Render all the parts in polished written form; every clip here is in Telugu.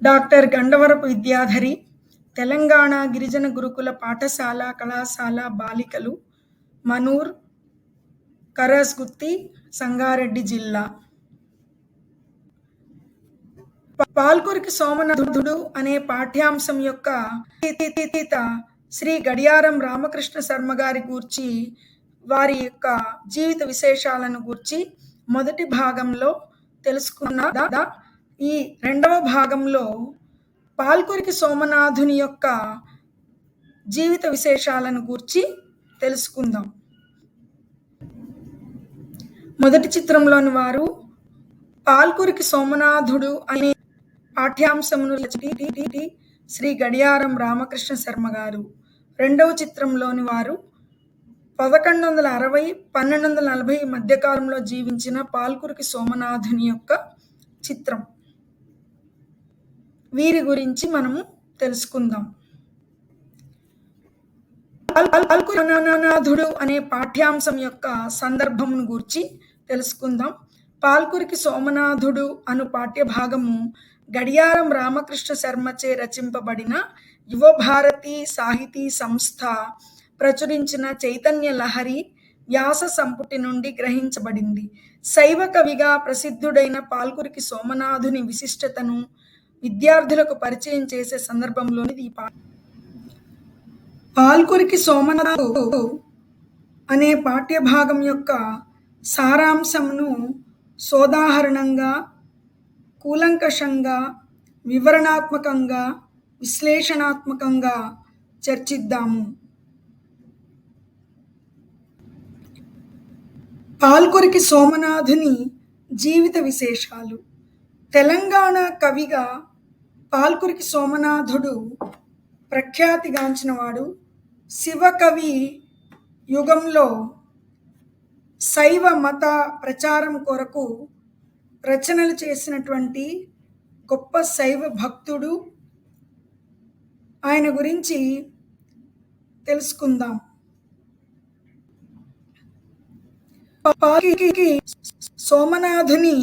డాక్టర్ గండవరపు విద్యాధరి, తెలంగాణ గిరిజన గురుకుల పాఠశాల, కళాశాల బాలికలు, మనూర్, కరస్గుత్తి, సంగారెడ్డి జిల్లా. పాల్కురికి సోమనాథుడు అనే పాఠ్యాంశం యొక్క రచయిత శ్రీ గడియారం రామకృష్ణ శర్మ గారి గూర్చి, వారి యొక్క జీవిత విశేషాలను గూర్చి మొదటి భాగంలో తెలుసుకున్న ఈ రెండవ భాగంలో పాల్కురికి సోమనాథుని యొక్క జీవిత విశేషాలను గూర్చి తెలుసుకుందాం. మొదటి చిత్రంలోని వారు పాల్కురికి సోమనాథుడు అనే పాఠ్యాంశమును రచించి శ్రీ గడియారం రామకృష్ణ శర్మ గారు. రెండవ చిత్రంలోని వారు 1160-1240 మధ్యకాలంలో జీవించిన పాల్కురికి సోమనాథుని యొక్క చిత్రం. వీరి గురించి మనము తెలుసుకుందాం. పాల్కురికి సోమనాథుడు అనే పాఠ్యాంశం యొక్క సందర్భమును గూర్చి తెలుసుకుందాం. పాల్కురికి సోమనాథుడు అను పాఠ్యభాగము గడియారం రామకృష్ణ శర్మచే రచింపబడిన యువభారతి సాహితీ సంస్థ ప్రచురించిన చైతన్య లహరి వ్యాస సంపుటి నుండి గ్రహించబడింది. శైవ కవిగా ప్రసిద్ధుడైన పాల్కురికి సోమనాథుని విశిష్టతను విద్యార్థులకు పరిచయం చేసే సందర్భంలోనిది ఈ పాఠం. పాల్కురికి సోమనాథుడు అనే పాఠ్యభాగం యొక్క సారాంశమును సోదాహరణంగా, కూలంకషంగా, వివరణాత్మకంగా, విశ్లేషణాత్మకంగా చర్చిద్దాము. పాల్కురికి సోమనాథుని జీవిత విశేషాలు. తెలంగాణ కవిగా పాల్కురికి సోమనాథుడు ప్రఖ్యాతిగాంచినవాడు. శివకవి యుగంలో శైవ మత ప్రచారం కొరకు రచనలు చేసినటువంటి గొప్ప శైవ భక్తుడు. ఆయన గురించి తెలుసుకుందాం. పాల్కురికి సోమనాథుని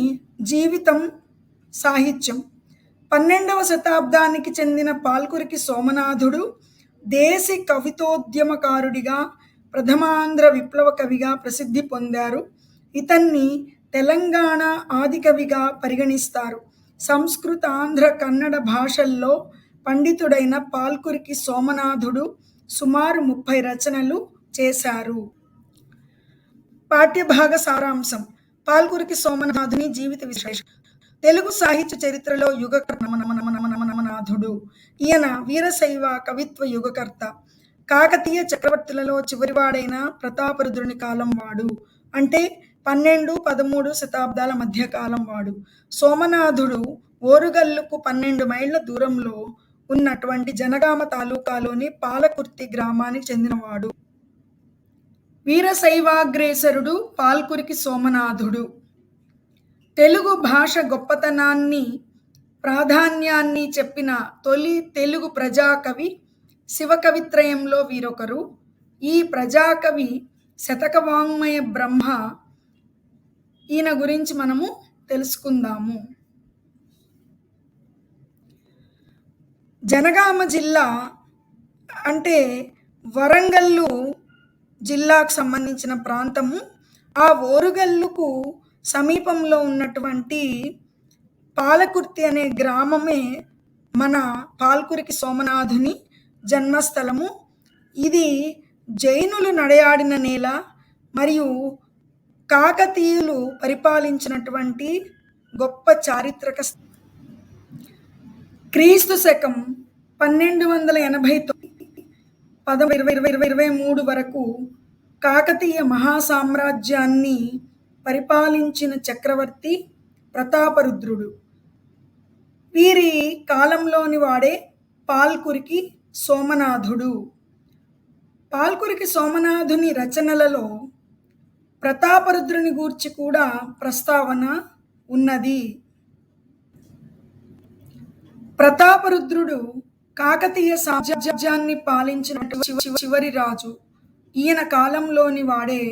జీవితం, సాహిత్యం. 12వ శతాబ్దానికి చెందిన పాల్కురికి సోమనాథుడు దేశీ కవితోద్యమకారుడిగా, ప్రథమాంధ్ర విప్లవ కవిగా ప్రసిద్ధి పొందారు. ఇతన్ని తెలంగాణ ఆదికవిగా పరిగణిస్తారు. సంస్కృత, ఆంధ్ర, కన్నడ భాషల్లో పండితుడైన పాల్కురికి సోమనాథుడు సుమారు 30 రచనలు చేశారు. పాఠ్యభాగ సారాంశం. పాల్కురికి సోమనాథుని జీవిత విశేషం. తెలుగు సాహిత్య చరిత్రలో యుగకర్త సోమనాథుడు. ఈయన వీరశైవ కవిత్వ యుగకర్త. కాకతీయ చక్రవర్తులలో చివరివాడైన ప్రతాపరుద్రుని కాలం వాడు, అంటే 12-13 శతాబ్దాల మధ్యకాలం వాడు. సోమనాథుడు ఓరుగల్లుకు 12 మైళ్ళ దూరంలో ఉన్నటువంటి జనగామ తాలూకాలోని పాలకుర్తి గ్రామానికి చెందినవాడు. వీరశైవాగ్రేసరుడు పాల్కురికి సోమనాథుడు. తెలుగు భాష గొప్పతనాన్ని, ప్రాధాన్యాన్ని చెప్పిన తొలి తెలుగు ప్రజాకవి శివకవిత్రయంలో వీరొకరు. ఈ ప్రజాకవి శతక వాంగ్మయ బ్రహ్మ. ఈయన గురించి మనము తెలుసుకుందాము. జనగామ జిల్లా అంటే వరంగల్లు జిల్లాకు సంబంధించిన ప్రాంతము. ఆ ఓరుగల్లుకు సమీపంలో ఉన్నటువంటి పాలకుర్తి అనే గ్రామమే మన పాల్కురికి సోమనాథుని జన్మస్థలము. ఇది జైనులు నడయాడిన నేల మరియు కాకతీయులు పరిపాలించినటువంటి గొప్ప చారిత్రక. క్రీస్తు శకం 1289-13 వరకు కాకతీయ మహాసామ్రాజ్యాన్ని పరిపాలించిన చక్రవర్తి ప్రతాపరుద్రుడు. వీరి కాలంలోని వాడే పాల్కురికి సోమనాథుడు. పాల్కురికి సోమనాథుని రచనలలో ప్రతాపరుద్రుని గూర్చి కూడా ప్రస్తావన ఉన్నది. ప్రతాపరుద్రుడు కాకతీయ సామ్రాజ్యాన్ని పాలించిన చివరి రాజు. ఈయన కాలంలోని వాడే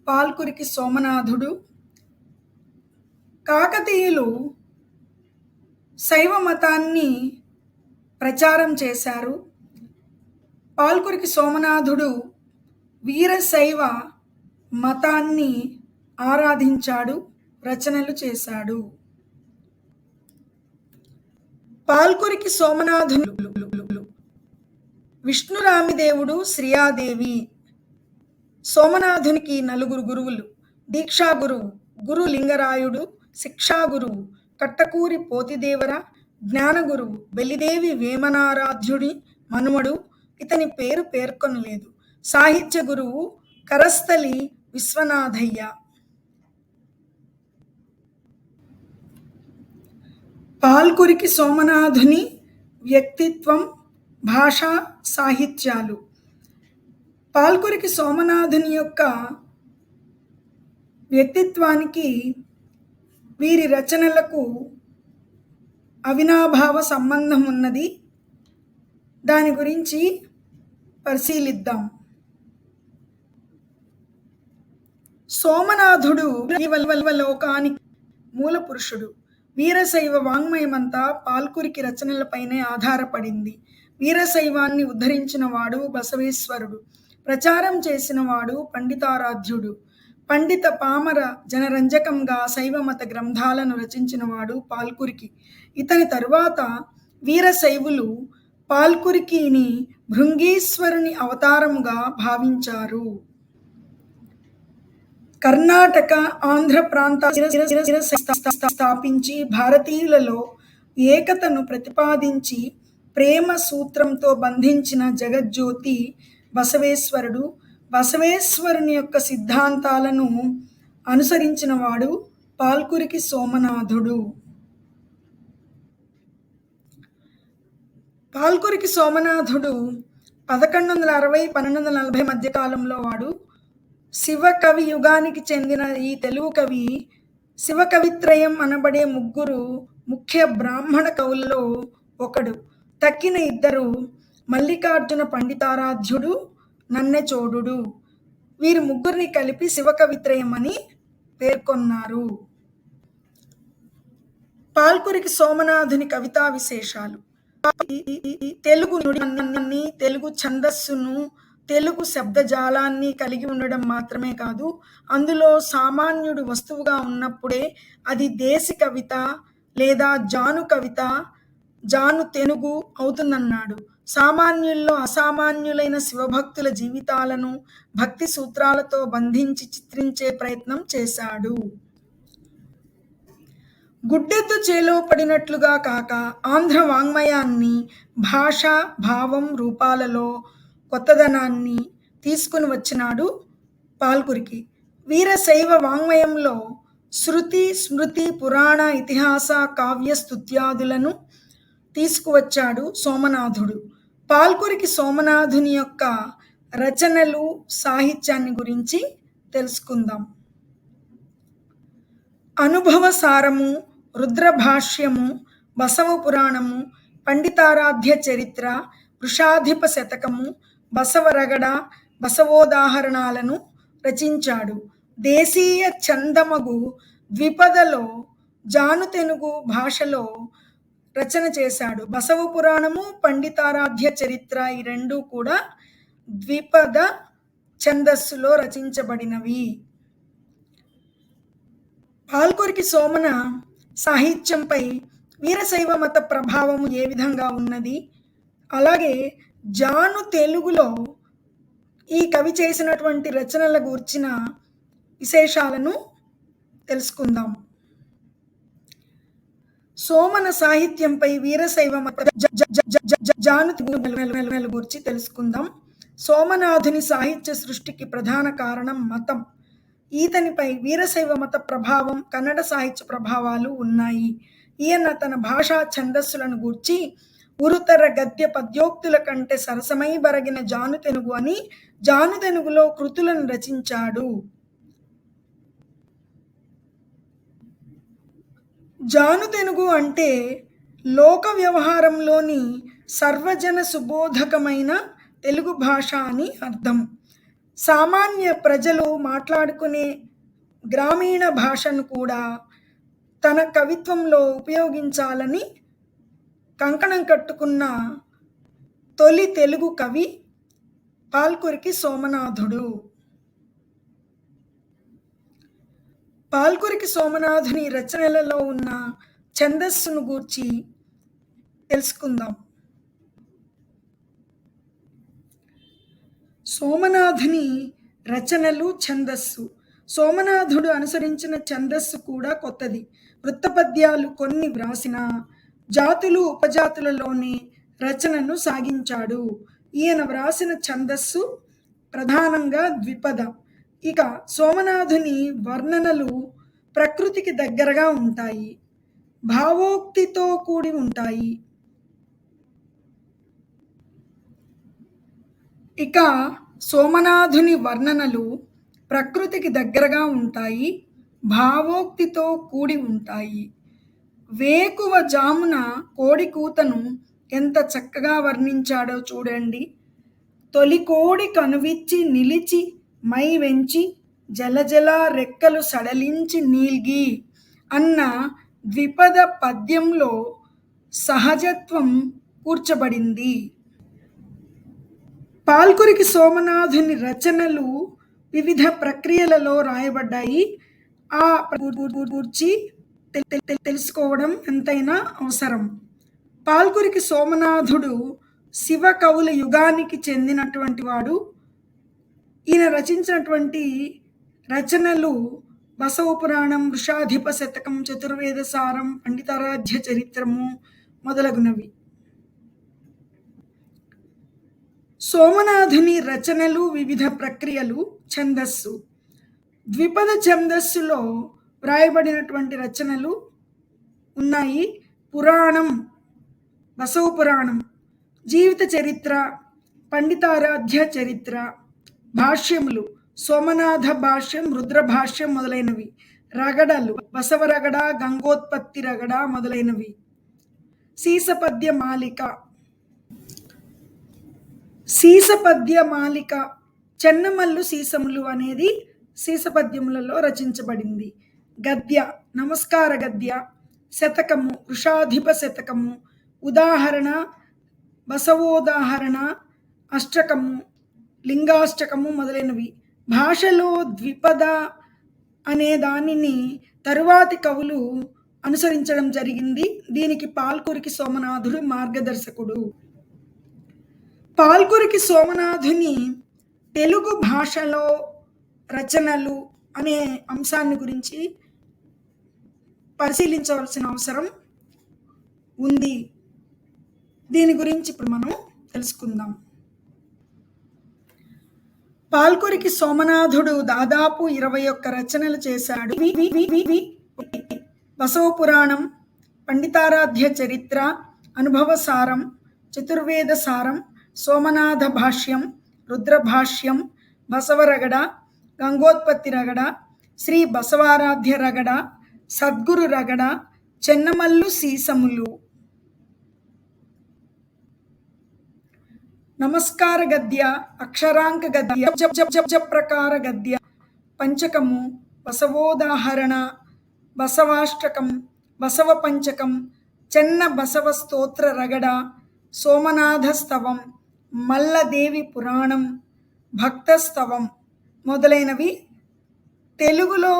పాల్కురికి సోమనాథుడు. కాకతీయులు శైవ మతాన్ని ప్రచారం చేశారు. పాల్కురికి సోమనాథుడు వీరశైవ మతాన్ని ఆరాధించాడు, రచనలు చేశాడు. పాల్కురికి సోమనాథుడు విష్ణురామిదేవుడు, శ్రియాదేవి. సోమనాథునికి 4 గురువులు: దీక్షా గురువు గురు లింగరాయుడు, శిక్షా గురువు కట్టకూరి పోతిదేవర, జ్ఞాన గురువు బెల్లిదేవి వేమనారాధ్యుడి మనుమడు, ఇతని పేరు పేర్కొనలేదు. సాహిత్య గురువు కరస్థలి విశ్వనాథయ్య. పాల్కురికి సోమనాథుని వ్యక్తిత్వం, భాషా సాహిత్యాలు. పాల్కురికి సోమనాథుని యొక్క వ్యక్తిత్వానికి, వీరి రచనలకు అవినాభావ సంబంధం ఉన్నది. దాని గురించి పరిశీలిద్దాం. సోమనాథుడు లోకానికి మూల పురుషుడు. వీరశైవ వాంగ్మయమంతా పాల్కురికి రచనలపైనే ఆధారపడింది. వీరశైవాన్ని ఉద్ధరించిన వాడు బసవేశ్వరుడు. ప్రచారం చేసిన వాడు పండితారాధ్యుడు. పండిత పామర జనరంజకంగా శైవమత గ్రంథాలను రచించిన వాడు పాల్కురికి. ఇతని తరువాత వీరశైవులు పాల్కురికిని భృంగీశ్వరుని అవతారముగా భావించారు. కర్ణాటక, ఆంధ్ర ప్రాంతాలను స్థాపించి భారతీయులలో ఏకతను ప్రతిపాదించి ప్రేమ సూత్రంతో బంధించిన జగజ్యోతి బసవేశ్వరుడు. బసవేశ్వరుని యొక్క సిద్ధాంతాలను అనుసరించిన వాడు పాల్కురికి సోమనాథుడు. పాల్కురికి సోమనాథుడు 1160-1240 మధ్య కాలంలో వాడు. శివకవి యుగానికి చెందిన ఈ తెలుగు కవి శివకవిత్రయం అనబడే 3 ముఖ్య బ్రాహ్మణ కవులలో ఒకడు. తక్కిన 2 మల్లికార్జున పండితారాధ్యుడు, నన్నెచోడుడు. వీరి 3 కలిపి శివకవిత్రయం అని పేర్కొన్నారు. పాల్కురికి సోమనాథుని కవితా విశేషాలు. తెలుగు నుడిని, తెలుగు ఛందస్సును, తెలుగు శబ్దజాలాన్ని కలిగి ఉండడం మాత్రమే కాదు, అందులో సామాన్యుడు వస్తువుగా ఉన్నప్పుడే అది దేశి కవిత లేదా జాను కవిత, జాను తెనుగు అవుతుందన్నాడు. సామాన్యుల్లో అసామాన్యులైన శివభక్తుల జీవితాలను భక్తి సూత్రాలతో బంధించి చిత్రించే ప్రయత్నం చేశాడు. గుడ్డెద్దు చేలో పడినట్లుగా కాక ఆంధ్ర వాంగ్మయాన్ని భాష, భావం, రూపాలలో కొత్తదనాన్ని తీసుకుని వచ్చినాడు పాల్కురికి. వీరశైవ వాంగ్మయంలో శృతి, స్మృతి, పురాణ, ఇతిహాస, కావ్య స్తుత్యాదులను తీసుకువచ్చాడు సోమనాథుడు. పాల్కురికి సోమనాథుని యొక్క రచనలు, సాహిత్యాన్ని గురించి తెలుసుకుందాం. అనుభవ సారము, రుద్రభాష్యము, బసవ పురాణము, పండితారాధ్య చరిత్ర, వృషాధిప శతకము, బసవరగడ, బసవోదాహరణాలను రచించాడు. దేశీయ చందమగు ద్విపదలో జాను తెనుగు భాషలో రచన చేశాడు. బసవ పురాణము, పండితారాధ్య చరిత్ర ఈ 2 కూడా ద్విపద ఛందస్సులో రచించబడినవి. పాల్కురికి సోమన సాహిత్యంపై వీరశైవ మత ప్రభావము ఏ విధంగా ఉన్నది, అలాగే జాను తెలుగులో ఈ కవి చేసినటువంటి రచనల గూర్చిన విశేషాలను తెలుసుకుందాం. సోమన సాహిత్యంపై వీరశైవ మత జాను తెలుగు గురించి తెలుసుకుందాం. సోమనాథుని సాహిత్య సృష్టికి ప్రధాన కారణం మతం. ఈతనిపై వీరశైవ మత ప్రభావం, కన్నడ సాహిత్య ప్రభావాలు ఉన్నాయి. ఈయన తన భాషా ఛందస్సులను గూర్చి ఉరుతర గద్య పద్యోక్తుల కంటే సరసమై బరగిన జాను తెనుగు అని జాను తెనుగులో కృతులను రచించాడు. జాను తెనుగు అంటే లోక వ్యవహారంలోని సర్వజన సుబోధకమైన తెలుగు భాష అని అర్థం. సామాన్య ప్రజలు మాట్లాడుకునే గ్రామీణ భాషను కూడా తన కవిత్వంలో ఉపయోగించాలని కంకణం కట్టుకున్న తొలి తెలుగు కవి పాల్కురికి సోమనాథుడు. పాల్కురికి సోమనాథుని రచనలలో ఉన్న ఛందస్సును గూర్చి తెలుసుకుందాం. సోమనాథుని రచనలు, ఛందస్సు. సోమనాథుడు అనుసరించిన ఛందస్సు కూడా కొత్తది. వృత్తపద్యాలు కొన్ని వ్రాసిన జాతులు ఉపజాతులలోనే రచనను సాగించాడు. ఈయన వ్రాసిన ఛందస్సు ప్రధానంగా ద్విపద. ఇక సోమనాథుని వర్ణనలు ప్రకృతికి దగ్గరగా ఉంటాయి, భావోక్తితో కూడి ఉంటాయి. ఇక సోమనాథుని వర్ణనలు ప్రకృతికి దగ్గరగా ఉంటాయి, భావోక్తితో కూడి ఉంటాయి. వేకువ జామున కోడి కూతను ఎంత చక్కగా వర్ణించాడో చూడండి. తొలి కోడి కనువిచ్చి నిలిచి మై వెంచి జలజల రెక్కలు సడలించి నీల్గి అన్న ద్విపద పద్యంలో సహజత్వం కూర్చబడింది. పాల్కురికి సోమనాథుని రచనలు వివిధ ప్రక్రియలలో రాయబడ్డాయి. ఆ గురించి తెలుసుకోవడం ఎంతైనా అవసరం. పాల్కురికి సోమనాథుడు శివ కవుల యుగానికి చెందినటువంటి వాడు. ఈయన రచించినటువంటి రచనలు బసవ పురాణం, వృషాధిప శతకం, చతుర్వేద సారం, పండితారాధ్య చరిత్రము మొదలగునవి. సోమనాథుని రచనలు, వివిధ ప్రక్రియలు. ఛందస్సు. ద్విపద ఛందస్సులో వ్రాయబడినటువంటి రచనలు ఉన్నాయి. పురాణం, బసవ పురాణం, జీవిత చరిత్ర, పండితారాధ్య చరిత్ర, భాష్యములు, సోమనాథ భాష్యం, రుద్ర భాష్యం మొదలైనవి, రగడలు, బసవ రగడ, గంగోత్పత్తి రగడ మొదలైనవి. సీసపద్య మాలిక. సీసపద్య మాలిక, చెన్నమల్లు సీసములు అనేది సీసపద్యములలో రచించబడింది. గద్య, నమస్కార గద్య, శతకము, వృషాధిప శతకము, ఉదాహరణ, బసవోదాహరణ, అష్టకము, లింగాష్టకము మొదలైనవి. భాషలో ద్విపద అనే దానిని తరువాతి కవులు అనుసరించడం జరిగింది. దీనికి పాల్కురికి సోమనాథుడు మార్గదర్శకుడు. పాల్కురికి సోమనాథుని తెలుగు భాషలో రచనలు అనే అంశాన్ని గురించి పరిశీలించవలసిన అవసరం ఉంది. దీని గురించి ఇప్పుడు మనం తెలుసుకుందాం. పాల్కురికి సోమనాథుడు దాదాపు 21 రచనలు చేశాడు. బసవ పురాణం, పండితారాధ్య చరిత్ర, అనుభవ సారం, చతుర్వేద సారం, సోమనాథ భాష్యం, రుద్ర భాష్యం, బసవ రగడ, గంగోత్పత్తి రగడ, శ్రీ బసవారాధ్య రగడ, సద్గురు రగడ, చెన్నమల్లు సీసములు. నమస్కార గద్య, అక్షరాంక గద్య, జప ప్రకార గద్య, పంచకము, బసవోదాహరణ, బసవాష్టకం, బసవ పంచకం, చెన్న బసవ స్తోత్ర రగడ, సోమనాథ స్తవం, మల్లదేవి పురాణం, భక్తస్తవం మొదలైనవి తెలుగులో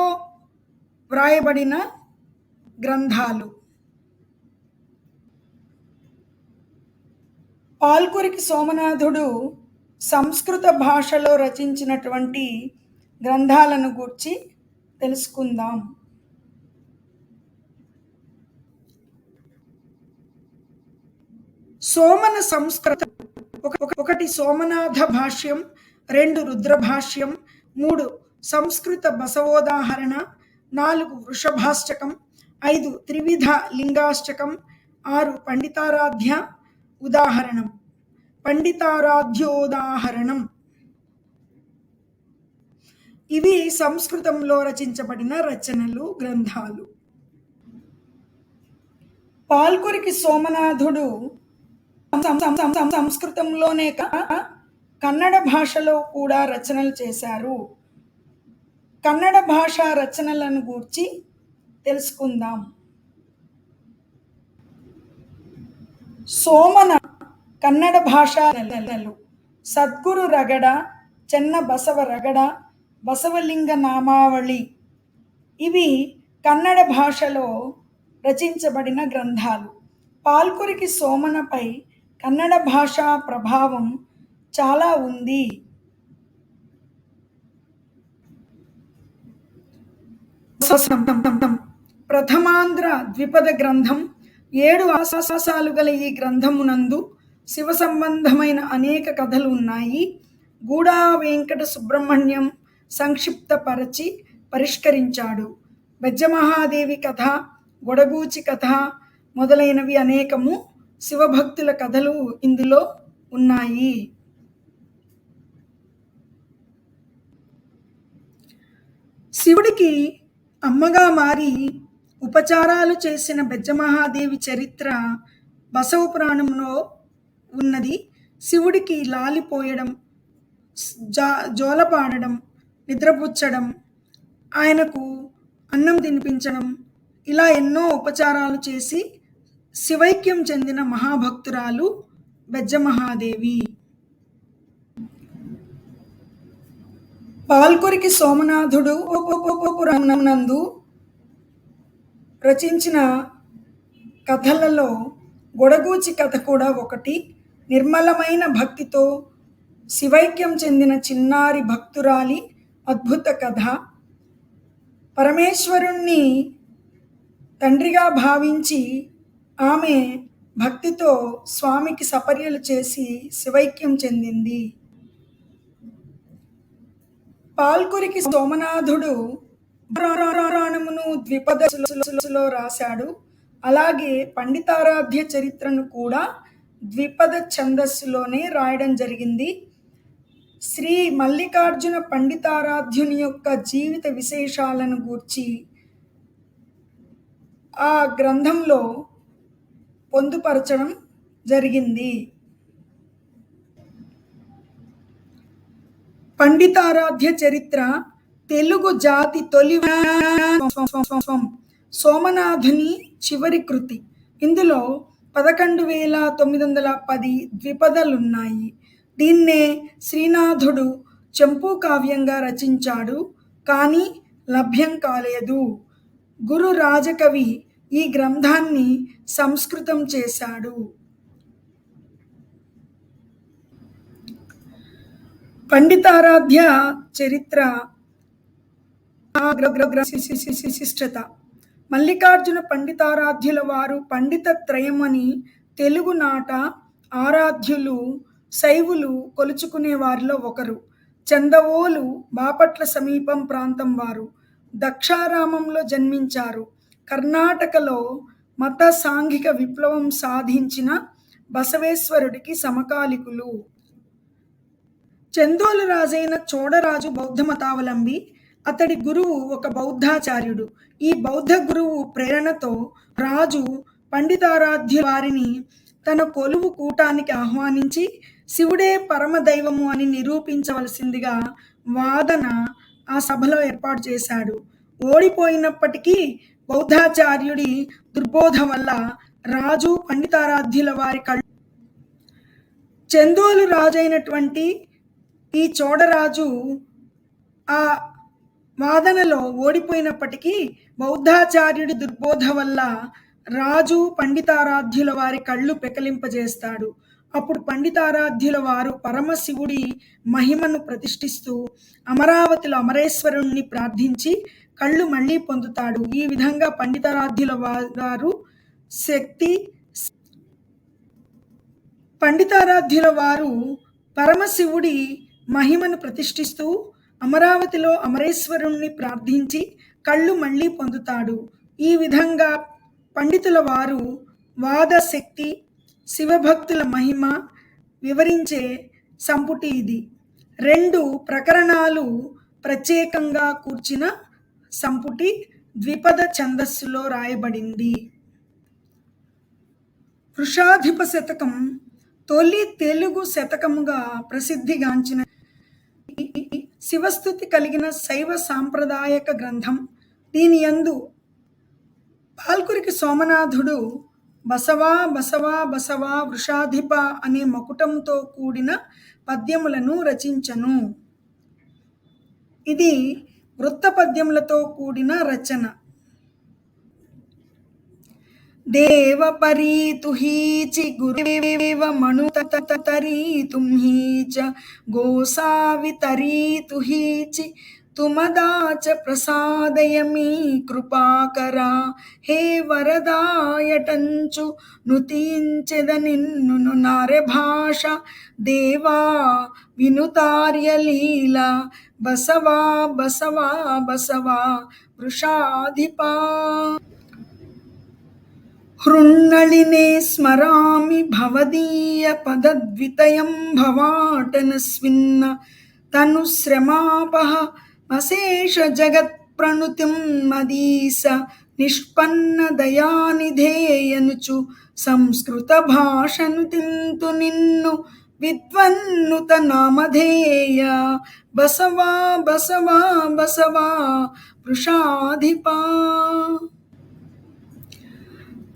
వ్రాయబడిన గ్రంథాలు. పాల్కురికి సోమనాథుడు సంస్కృత భాషలో రచించినటువంటి గ్రంథాలను గూర్చి తెలుసుకుందాం. సోమన సంస్కృత. ఒకటి సోమనాథ భాష్యం, 2 రుద్ర భాష్యం, 3 సంస్కృత బసవోదాహరణ, 4 వృషభాష్టకం, 5 త్రివిధ లింగాష్టకం, 6 పండితారాధ్య ఉదాహరణం, పండితారాధ్యోదాహరణం. ఇవి సంస్కృతంలో రచించబడిన రచనలు, గ్రంథాలు. పాల్కురికి సోమనాథుడు సంస్కృతంలోనే కన్నడ భాషలో కూడా రచనలు చేశారు. కన్నడ భాషా రచనలను గూర్చి తెలుసుకుందాం. సోమన కన్నಡ భాషా నెలలు సద్గురు రగಡ, చెన్న బసవ రగడ, బసవలింగ నామావళి ఇవి కన్నడ భాషలో రచించబడిన గ్రంథాలు. పాల్కురికి సోమనపై కన్నడ భాషా ప్రభావం చాలా ఉంది. ప్రథమాంధ్ర ద్విపద గ్రంథం 7 ఆసాసాలు గల ఈ గ్రంథమునందు శివ సంబంధమైన అనేక కథలు ఉన్నాయి. గూడా వెంకట సుబ్రహ్మణ్యం సంక్షిప్తపరచి పరిష్కరించాడు. బెజ్జమహాదేవి కథ, గొడగూచి కథ మొదలైనవి అనేకము శివభక్తుల కథలు ఇందులో ఉన్నాయి. శివుడికి అమ్మగా మారి ఉపచారాలు చేసిన బెజ్జమహాదేవి చరిత్ర బసవ పురాణంలో ఉన్నది. శివుడికి లాలిపోయడం, జోలపాడడం, నిద్రపుచ్చడం, ఆయనకు అన్నం తినిపించడం, ఇలా ఎన్నో ఉపచారాలు చేసి శివైక్యం చెందిన మహాభక్తురాలు బెజ్జమహాదేవి. పాల్కురికి సోమనాథుడు పురాణంనందు రచించిన కథలలో గొడగూచి కథ కూడా ఒకటి. నిర్మలమైన భక్తితో శివైక్యం చెందిన చిన్నారి భక్తురాలి అద్భుత కథ. పరమేశ్వరుణ్ణి తండ్రిగా భావించి ఆమె భక్తితో స్వామికి సపర్యలు చేసి శివైక్యం చెందింది. పాల్కురికి సోమనాథుడు పురాణమును ద్విపదలో రాశాడు. అలాగే పండితారాధ్య చరిత్రను కూడా ద్విపద ఛందస్సులోనే రాయడం జరిగింది. శ్రీ మల్లికార్జున పండితారాధ్యుని యొక్క జీవిత విశేషాలను గూర్చి ఆ గ్రంథంలో పొందుపరచడం జరిగింది. పండితారాధ్య చరిత్ర తెలుగు జాతి తొలి సోమనాథుని చివరి కృతి. ఇందులో 11,910 ద్విపదలున్నాయి. దీన్నే శ్రీనాథుడు చంపూ కావ్యంగా రచించాడు, కానీ లభ్యం కాలేదు. గురు రాజకవి ఈ గ్రంథాన్ని సంస్కృతం చేశాడు. పండితారాధ్య చరిత్ర విశిష్టత. మల్లికార్జున పండితారాధ్యుల వారు పండిత త్రయమని తెలుగునాట ఆరాధ్యులు శైవులు కొలుచుకునే వారిలో ఒకరు. చందవోలు బాపట్ల సమీపం ప్రాంతం వారు. దక్షారామంలో జన్మించారు. కర్ణాటకలో మత సాంఘిక విప్లవం సాధించిన బసవేశ్వరుడికి సమకాలికులు. చందోలు రాజైన చోడరాజు బౌద్ధ మతావలంబి. అతడి గురువు ఒక బౌద్ధాచార్యుడు. ఈ బౌద్ధ గురువు ప్రేరణతో రాజు పండితారాధ్య వారిని తన కొలువు కూటానికి ఆహ్వానించి శివుడే పరమదైవము అని నిరూపించవలసిందిగా వాదన ఆ సభలో ఏర్పాటు చేశాడు. ఓడిపోయినప్పటికీ బౌద్ధాచార్యుడి దుర్బోధ వల్ల రాజు పండితారాధ్యుల వారి కళ్ళు. చందోలు రాజైనటువంటి ఈ చోడరాజు ఆ వాదనలో ఓడిపోయినప్పటికీ బౌద్ధాచార్యుడి దుర్బోధ వల్ల రాజు పండితారాధ్యుల వారి కళ్ళు పెకలింపజేస్తాడు. అప్పుడు పండితారాధ్యుల వారు పరమశివుడి మహిమను ప్రతిష్ఠిస్తూ అమరావతిలో అమరేశ్వరుణ్ణి ప్రార్థించి కళ్ళు మళ్ళీ పొందుతాడు. ఈ విధంగా పండితారాధ్యుల వారు పండితారాధ్యుల వారు పరమశివుడి మహిమను ప్రతిష్ఠిస్తూ అమరావతిలో అమరేశ్వరుణ్ణి ప్రార్థించి కళ్ళు మళ్ళీ పొందుతాడు. ఈ విధంగా పండితుల వారు వాదశక్తి, శివభక్తుల మహిమ వివరించే సంపుటి ఇది. 2 ప్రకరణాలు ప్రత్యేకంగా కూర్చిన సంపుటి ద్విపద ఛందస్సులో రాయబడింది. వృషాధిప శతకం తొలి తెలుగు శతకముగా ప్రసిద్ధిగాంచిన శివస్థుతి కలిగిన శైవ సాంప్రదాయక గ్రంథం. దీని యందు పాల్కురికి సోమనాథుడు బసవా బసవా బసవా వృషాధిప అనే మకుటంతో కూడిన పద్యములను రచించను. ఇది వృత్త పద్యములతో కూడిన రచన. దేవ పరీతుహీచి గురుదేవ మనుతరీతుహీచ గోసావితరీతుహీచి తుమదాచ ప్రసాదయమీ కృపాకరా హే వరదాయటంచు నుతించెద నిన్ను నార్యభాష దేవా వినుతార్యలీల బసవా బసవా బసవా వృషాధిపా. హృన్నళినే స్మరామి భవదీయ పదద్వితయం భవాటనస్విన్న తనుశ్రమాపహ అశేష జగత్ప్రణుతిం మదీస నిష్పన్న దయానిధేయనుచు సంస్కృత భాషను తింతు నిన్ను విద్వన్నుత నామధేయ బసవా బసవా బసవా వృషాధిపా.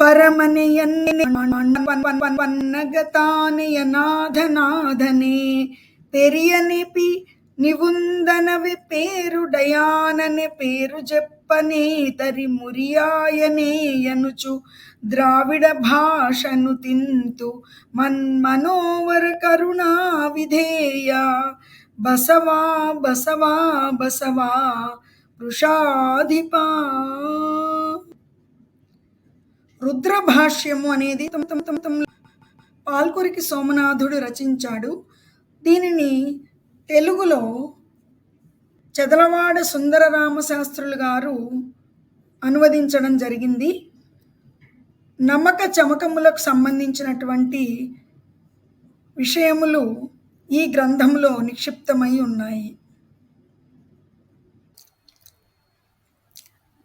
పరమనియన్నగతానయనాథనాథనే పెరియనిపి నివుందనవి పేరుడయాననే పేరు చెప్పనే తరి మురియాయనేయనుచు ద్రావిడ భాషను తింతు మన్మనోవర కరుణా విధేయ బసవా బసవా బసవా వృషాధిపా. రుద్రభాష్యము అనేది పాల్కురికి సోమనాథుడు రచించాడు. దీనిని తెలుగులో చెదలవాడ సుందరరామశాస్త్రులు గారు అనువదించడం జరిగింది. నమ్మక చమకములకు సంబంధించినటువంటి విషయములు ఈ గ్రంథంలో నిక్షిప్తమై ఉన్నాయి.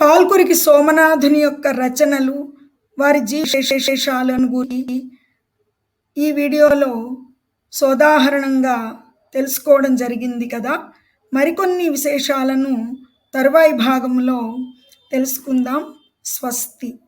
పాల్కురికి సోమనాథుని యొక్క రచనలు, వారి విశేషాలను గురించి ఈ వీడియోలో సోదాహరణంగా తెలుసుకోవడం జరిగింది కదా. మరికొన్ని విశేషాలను తరువాయి భాగంలో తెలుసుకుందాం. స్వస్తి.